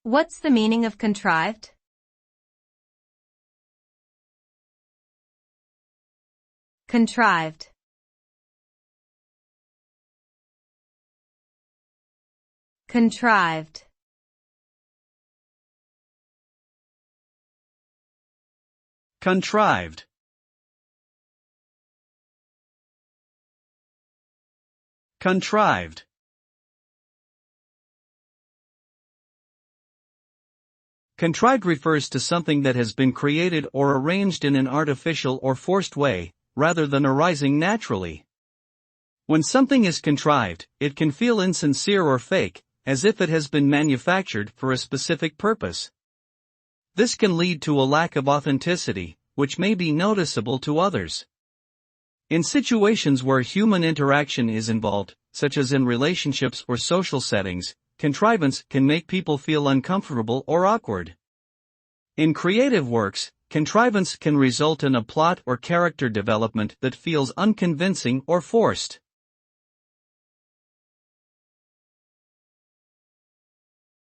What's the meaning of contrived? Contrived. Contrived. Contrived. Contrived. Contrived refers to something that has been created or arranged in an artificial or forced way, rather than arising naturally. When something is contrived, it can feel insincere or fake, as if it has been manufactured for a specific purpose. This can lead to a lack of authenticity, which may be noticeable to others. In situations where human interaction is involved, such as in relationships or social settings, contrivance can make people feel uncomfortable or awkward. In creative works, contrivance can result in a plot or character development that feels unconvincing or forced.